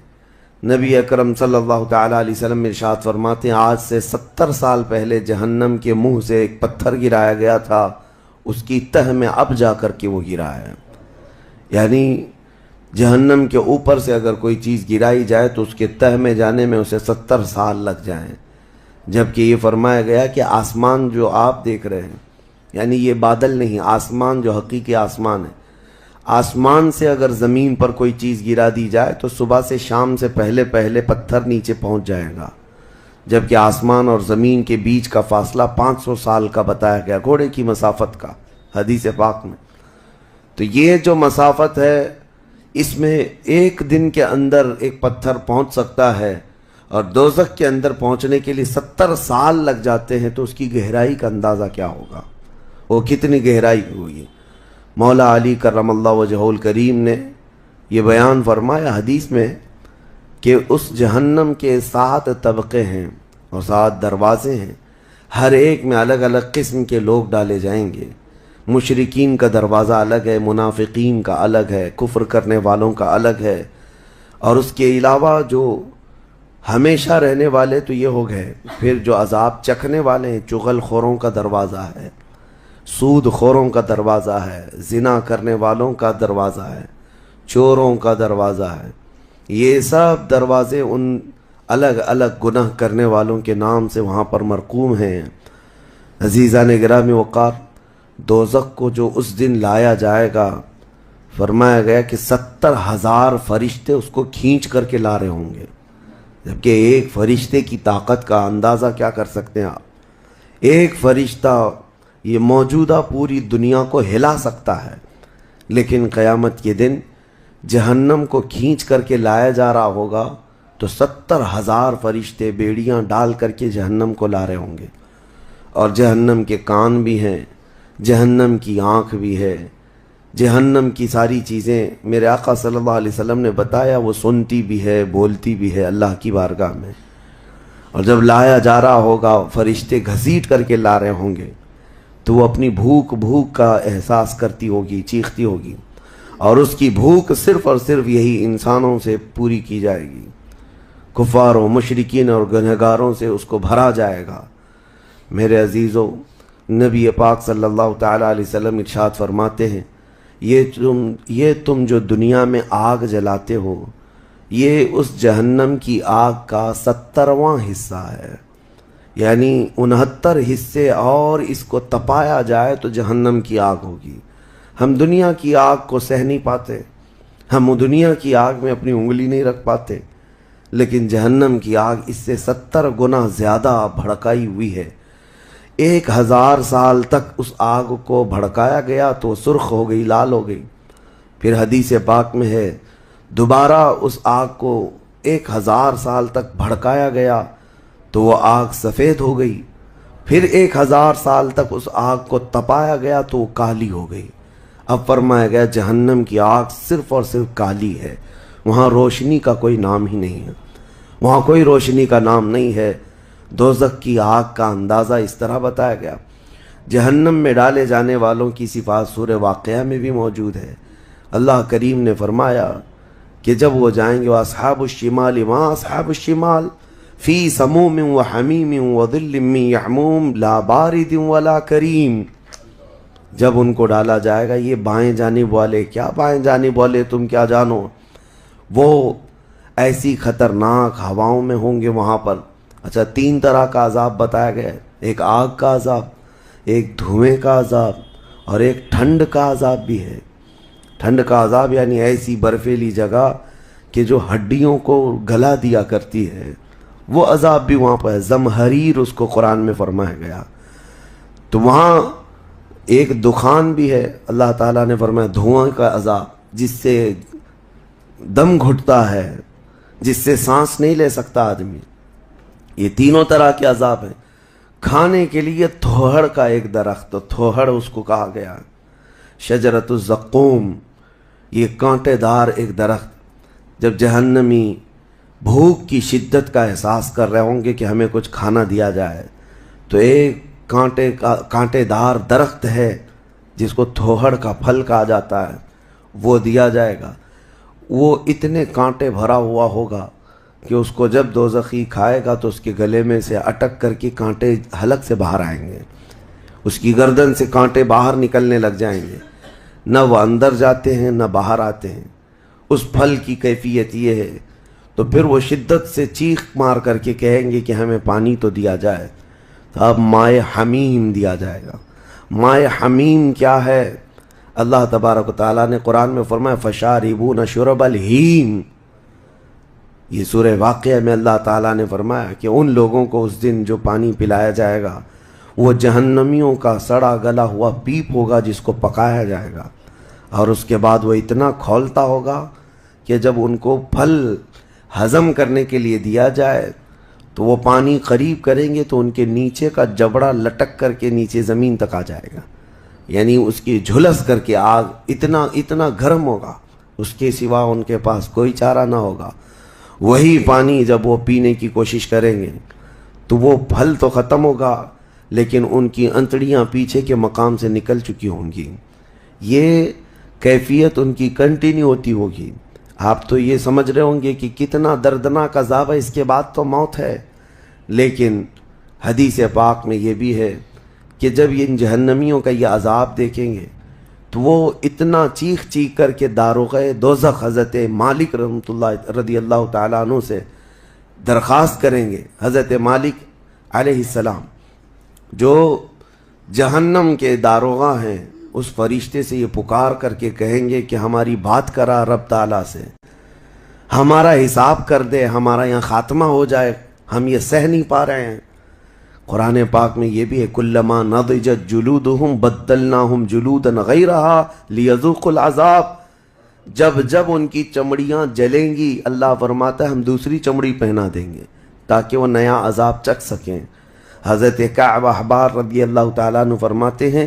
نبی اکرم صلی اللہ تعالیٰ علیہ وسلم ارشاد فرماتے ہیں آج سے 70 سال پہلے جہنم کے منہ سے ایک پتھر گرایا گیا تھا، اس کی تہ میں اب جا کر کے وہ گرا ہے۔ یعنی جہنم کے اوپر سے اگر کوئی چیز گرائی جائے تو اس کے تہ میں جانے میں اسے 70 سال لگ جائیں، جبکہ یہ فرمایا گیا کہ آسمان جو آپ دیکھ رہے ہیں، یعنی یہ بادل نہیں، آسمان جو حقیقی آسمان ہے، آسمان سے اگر زمین پر کوئی چیز گرا دی جائے تو صبح سے شام سے پہلے پہلے پتھر نیچے پہنچ جائے گا، جبکہ آسمان اور زمین کے بیچ کا فاصلہ 500 سال کا بتایا گیا، گھوڑے کی مسافت کا حدیث پاک میں۔ تو یہ جو مسافت ہے اس میں ایک دن کے اندر ایک پتھر پہنچ سکتا ہے، اور دوزخ کے اندر پہنچنے کے لیے 70 سال لگ جاتے ہیں، تو اس کی گہرائی کا اندازہ کیا ہوگا، وہ کتنی گہرائی ہوگی۔ مولا علی کرم اللہ وجہہ الکریم نے یہ بیان فرمایا حدیث میں کہ اس جہنم کے 7 طبقے ہیں اور 7 دروازے ہیں، ہر ایک میں الگ الگ قسم کے لوگ ڈالے جائیں گے۔ مشرکین کا دروازہ الگ ہے، منافقین کا الگ ہے، کفر کرنے والوں کا الگ ہے، اور اس کے علاوہ جو ہمیشہ رہنے والے تو یہ ہو گئے، پھر جو عذاب چکھنے والے ہیں، چغل خوروں کا دروازہ ہے، سود خوروں کا دروازہ ہے، زنا کرنے والوں کا دروازہ ہے، چوروں کا دروازہ ہے۔ یہ سب دروازے ان الگ الگ گناہ کرنے والوں کے نام سے وہاں پر مرقوم ہیں۔ عزیزان گرامی وقار، دوزخ کو جو اس دن لایا جائے گا، فرمایا گیا کہ 70,000 فرشتے اس کو کھینچ کر کے لا رہے ہوں گے، جبکہ ایک فرشتے کی طاقت کا اندازہ کیا کر سکتے ہیں آپ؟ ایک فرشتہ یہ موجودہ پوری دنیا کو ہلا سکتا ہے، لیکن قیامت کے دن جہنم کو کھینچ کر کے لایا جا رہا ہوگا تو 70,000 فرشتے بیڑیاں ڈال کر کے جہنم کو لا رہے ہوں گے، اور جہنم کے کان بھی ہیں، جہنم کی آنکھ بھی ہے، جہنم کی ساری چیزیں میرے آقا صلی اللہ علیہ وسلم نے بتایا، وہ سنتی بھی ہے، بولتی بھی ہے اللہ کی بارگاہ میں، اور جب لایا جا رہا ہوگا فرشتے گھسیٹ کر کے لا رہے ہوں گے تو وہ اپنی بھوک کا احساس کرتی ہوگی، چیختی ہوگی، اور اس کی بھوک صرف اور صرف یہی انسانوں سے پوری کی جائے گی، کفاروں، مشرکین اور گنہگاروں سے اس کو بھرا جائے گا۔ میرے عزیزوں، نبی پاک صلی اللہ تعالیٰ علیہ وسلم ارشاد فرماتے ہیں، یہ تم جو دنیا میں آگ جلاتے ہو، یہ اس جہنم کی آگ کا 70واں حصہ ہے، یعنی 69 حصے اور اس کو تپایا جائے تو جہنم کی آگ ہوگی۔ ہم دنیا کی آگ کو سہ نہیں پاتے، ہم دنیا کی آگ میں اپنی انگلی نہیں رکھ پاتے، لیکن جہنم کی آگ اس سے 70 گنا زیادہ بھڑکائی ہوئی ہے۔ 1000 سال تک اس آگ کو بھڑکایا گیا تو سرخ ہو گئی، لال ہو گئی، پھر حدیث پاک میں ہے دوبارہ اس آگ کو 1000 سال تک بھڑکایا گیا تو وہ آگ سفید ہو گئی، پھر 1000 سال تک اس آگ کو تپایا گیا تو وہ کالی ہو گئی۔ اب فرمایا گیا جہنم کی آگ صرف اور صرف کالی ہے، وہاں روشنی کا کوئی نام ہی نہیں ہے، وہاں کوئی روشنی کا نام نہیں ہے۔ دوزخ کی آگ کا اندازہ اس طرح بتایا گیا۔ جہنم میں ڈالے جانے والوں کی صفات سورہ واقعہ میں بھی موجود ہے۔ اللہ کریم نے فرمایا کہ جب وہ جائیں گے اصحاب الشمال ما اصحاب الشمال فی سموم و حمیم و ظل من یحموم لا بارد ولا کریم، جب ان کو ڈالا جائے گا، یہ بائیں جانب والے، کیا بائیں جانب والے تم کیا جانو، وہ ایسی خطرناک ہواؤں میں ہوں گے وہاں پر۔ اچھا، 3 طرح کا عذاب بتایا گیا ہے، ایک آگ کا عذاب، ایک دھوئیں کا عذاب، اور ایک ٹھنڈ کا عذاب بھی ہے۔ ٹھنڈ کا عذاب یعنی ایسی برفیلی جگہ کہ جو ہڈیوں کو گلا دیا کرتی ہے، وہ عذاب بھی وہاں پر ہے، زمہریر اس کو قرآن میں فرمایا گیا۔ تو وہاں ایک دخان بھی ہے، اللہ تعالیٰ نے فرمایا دھواں کا عذاب، جس سے دم گھٹتا ہے، جس سے سانس نہیں لے سکتا آدمی۔ یہ تینوں طرح کے عذاب ہیں۔ کھانے کے لیے تھوہڑ کا ایک درخت، تھوہڑ اس کو کہا گیا، شجرۃ الزقوم، یہ کانٹے دار ایک درخت۔ جب جہنمی بھوک کی شدت کا احساس کر رہے ہوں گے کہ ہمیں کچھ کھانا دیا جائے، تو ایک کانٹے دار درخت ہے جس کو تھوہڑ کا پھل کہا جاتا ہے، وہ دیا جائے گا۔ وہ اتنے کانٹے بھرا ہوا ہوگا کہ اس کو جب دوزخی کھائے گا تو اس کے گلے میں سے اٹک کر کے کانٹے حلق سے باہر آئیں گے، اس کی گردن سے کانٹے باہر نکلنے لگ جائیں گے، نہ وہ اندر جاتے ہیں نہ باہر آتے ہیں۔ اس پھل کی کیفیت یہ ہے، تو پھر وہ شدت سے چیخ مار کر کے کہیں گے کہ ہمیں پانی تو دیا جائے، تو اب مائے حمیم دیا جائے گا۔ مائے حمیم کیا ہے؟ اللہ تبارک و تعالیٰ نے قرآن میں فرمایا فشاربون شرب الہیم، یہ سورہ واقعہ میں اللہ تعالیٰ نے فرمایا کہ ان لوگوں کو اس دن جو پانی پلایا جائے گا وہ جہنمیوں کا سڑا گلا ہوا پیپ ہوگا جس کو پکایا جائے گا، اور اس کے بعد وہ اتنا کھولتا ہوگا کہ جب ان کو پھل ہضم کرنے کے لیے دیا جائے تو وہ پانی قریب کریں گے تو ان کے نیچے کا جبڑا لٹک کر کے نیچے زمین تک آ جائے گا، یعنی اس کی جھلس کر کے آگ اتنا گرم ہوگا، اس کے سوا ان کے پاس کوئی چارہ نہ ہوگا۔ وہی پانی جب وہ پینے کی کوشش کریں گے تو وہ پھل تو ختم ہوگا لیکن ان کی انتڑیاں پیچھے کے مقام سے نکل چکی ہوں گی، یہ کیفیت ان کی کنٹینیو ہوتی ہوگی۔ آپ تو یہ سمجھ رہے ہوں گے کہ کتنا دردناک عذاب ہے، اس کے بعد تو موت ہے، لیکن حدیث پاک میں یہ بھی ہے کہ جب ان جہنمیوں کا یہ عذاب دیکھیں گے تو وہ اتنا چیخ کر کے داروغ دوزخ حضرت مالک رحمۃ اللہ رضی اللہ تعالیٰ عنہ سے درخواست کریں گے۔ حضرت مالک علیہ السلام جو جہنم کے داروغہ ہیں، اس فرشتے سے یہ پکار کر کے کہیں گے کہ ہماری بات کرا رب تعالیٰ سے، ہمارا حساب کر دے، ہمارا یہاں خاتمہ ہو جائے، ہم یہ سہ نہیں پا رہے ہیں۔ قرآن پاک میں یہ بھی ہے کلما نضجت جلودہم بدلناہم جلودا غیرہا لیذوقوا العذاب، جب ان کی چمڑیاں جلیں گی اللہ فرماتا ہے ہم دوسری چمڑی پہنا دیں گے تاکہ وہ نیا عذاب چکھ سکیں۔ حضرت کعب احبار رضی اللہ تعالیٰ عنہ فرماتے ہیں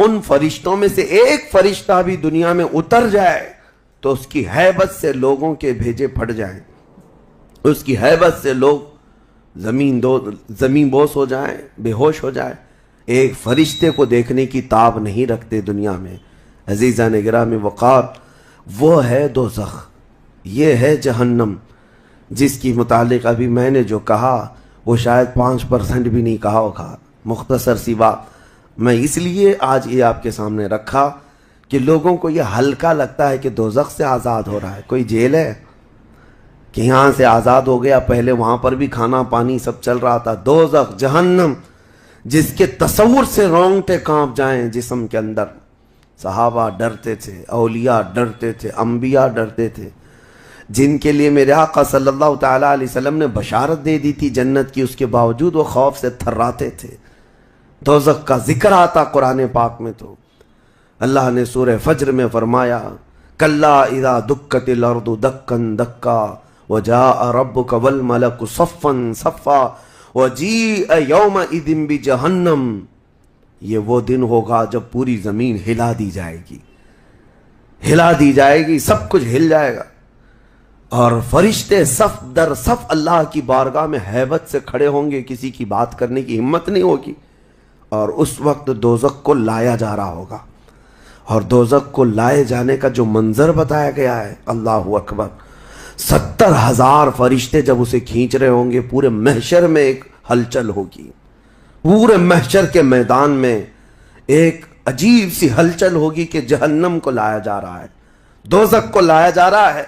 ان فرشتوں میں سے ایک فرشتہ بھی دنیا میں اتر جائے تو اس کی ہیبت سے لوگوں کے بھیجے پھٹ جائیں، اس کی ہیبت سے لوگ زمین بوس ہو جائیں، بے ہوش ہو جائیں، ایک فرشتے کو دیکھنے کی تاب نہیں رکھتے دنیا میں۔ عزیزان گرامی وقار، وہ ہے دوزخ، یہ ہے جہنم، جس کی متعلق ابھی میں نے جو کہا وہ شاید 5% بھی نہیں کہا ہوگا۔ مختصر سی بات میں اس لیے آج یہ آپ کے سامنے رکھا کہ لوگوں کو یہ ہلکا لگتا ہے کہ دوزخ سے آزاد ہو رہا ہے، کوئی جیل ہے کہ یہاں سے آزاد ہو گیا، پہلے وہاں پر بھی کھانا پانی سب چل رہا تھا۔ دوزخ، جہنم، جس کے تصور سے رونگٹے کانپ جائیں جسم کے اندر۔ صحابہ ڈرتے تھے، اولیاء ڈرتے تھے، انبیاء ڈرتے تھے، جن کے لیے میرے آقا صلی اللہ تعالیٰ علیہ وسلم نے بشارت دے دی تھی جنت کی، اس کے باوجود وہ خوف سے تھراتے تھے۔ دوزخ کا ذکر آتا قرآن پاک میں تو اللہ نے سورہ فجر میں فرمایا کلا اذا دکت الارض دکن دکا وجاء ربک والملک صفا صفا وجیء یومئذ بجہنم، یہ وہ دن ہوگا جب پوری زمین ہلا دی جائے گی، ہلا دی جائے گی، سب کچھ ہل جائے گا، اور فرشتے صف در صف اللہ کی بارگاہ میں ہیبت سے کھڑے ہوں گے، کسی کی بات کرنے کی ہمت نہیں ہوگی، اور اس وقت دوزخ کو لایا جا رہا ہوگا۔ اور دوزخ کو لائے جانے کا جو منظر بتایا گیا ہے، اللہ اکبر، 70,000 فرشتے جب اسے کھینچ رہے ہوں گے، پورے محشر میں ایک ہلچل ہوگی، پورے محشر کے میدان میں ایک عجیب سی ہلچل ہوگی کہ جہنم کو لایا جا رہا ہے، دوزخ کو لایا جا رہا ہے،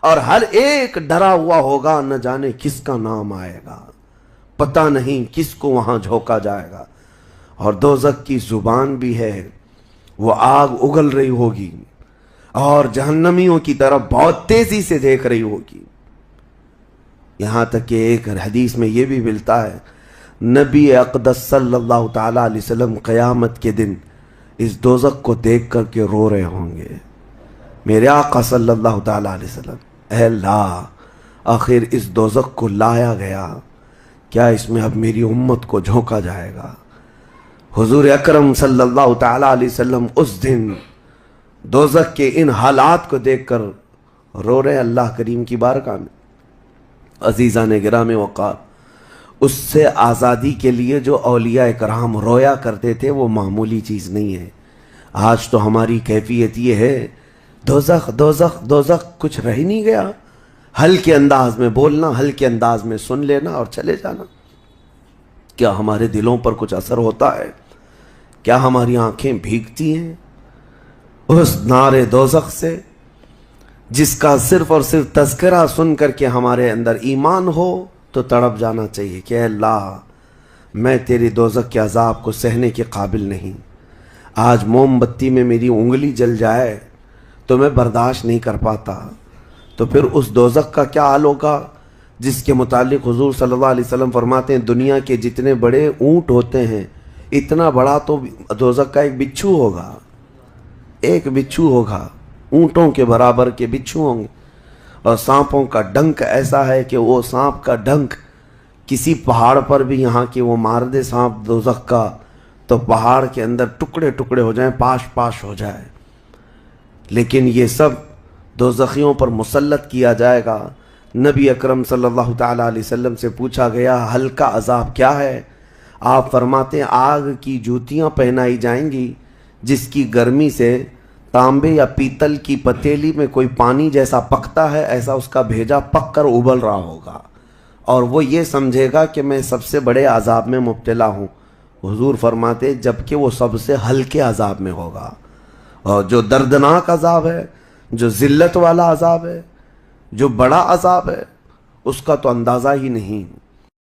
اور ہر ایک ڈرا ہوا ہوگا، نہ جانے کس کا نام آئے گا، پتہ نہیں کس کو وہاں جھونکا جائے گا۔ اور دوزخ کی زبان بھی ہے، وہ آگ اگل رہی ہوگی اور جہنمیوں کی طرف بہت تیزی سے دیکھ رہی ہوگی، یہاں تک کہ ایک حدیث میں یہ بھی ملتا ہے نبی اقدس صلی اللہ تعالیٰ علیہ وسلم قیامت کے دن اس دوزخ کو دیکھ کر کے رو رہے ہوں گے۔ میرے آقا صلی اللہ تعالیٰ علیہ وسلم، اے اللہ، آخر اس دوزخ کو لایا گیا، کیا اس میں اب میری امت کو جھونکا جائے گا؟ حضور اکرم صلی اللہ تعالیٰ علیہ وسلم اس دن دوزخ کے ان حالات کو دیکھ کر رو رہے اللہ کریم کی بارگاہ میں۔ عزیزان گرامی وقار، اس سے آزادی کے لیے جو اولیاء کرام رویا کرتے تھے وہ معمولی چیز نہیں ہے۔ آج تو ہماری کیفیت یہ ہے دوزخ دوزخ دوزخ، کچھ رہ ہی نہیں گیا، ہلکے انداز میں بولنا، ہلکے انداز میں سن لینا اور چلے جانا۔ کیا ہمارے دلوں پر کچھ اثر ہوتا ہے؟ کیا ہماری آنکھیں بھیگتی ہیں اس نعرے دوزخ سے جس کا صرف اور صرف تذکرہ سن کر کے ہمارے اندر ایمان ہو تو تڑپ جانا چاہیے کہ اے اللہ، میں تیری دوزخ کے عذاب کو سہنے کے قابل نہیں۔ آج موم بتی میں میری انگلی جل جائے تو میں برداشت نہیں کر پاتا، تو پھر اس دوزخ کا کیا حال ہوگا جس کے متعلق حضور صلی اللہ علیہ وسلم فرماتے ہیں دنیا کے جتنے بڑے اونٹ ہوتے ہیں اتنا بڑا تو دوزخ کا ایک بچھو ہوگا، ایک بچھو ہوگا، اونٹوں کے برابر کے بچھو ہوں گے، اور سانپوں کا ڈنک ایسا ہے کہ وہ سانپ کا ڈنک کسی پہاڑ پر بھی یہاں کے وہ مار دے سانپ دوزخ کا تو پہاڑ کے اندر ٹکڑے ٹکڑے ہو جائیں، پاش پاش ہو جائے۔ لیکن یہ سب دوزخیوں پر مسلط کیا جائے گا۔ نبی اکرم صلی اللہ تعالیٰ علیہ وسلم سے پوچھا گیا ہلکا عذاب کیا ہے؟ آپ فرماتے ہیں آگ کی جوتیاں پہنائی جائیں گی جس کی گرمی سے تانبے یا پیتل کی پتیلی میں کوئی پانی جیسا پکتا ہے، ایسا اس کا بھیجا پک کر ابل رہا ہوگا، اور وہ یہ سمجھے گا کہ میں سب سے بڑے عذاب میں مبتلا ہوں۔ حضور فرماتے جبکہ وہ سب سے ہلکے عذاب میں ہوگا، اور جو دردناک عذاب ہے، جو ذلت والا عذاب ہے، جو بڑا عذاب ہے، اس کا تو اندازہ ہی نہیں۔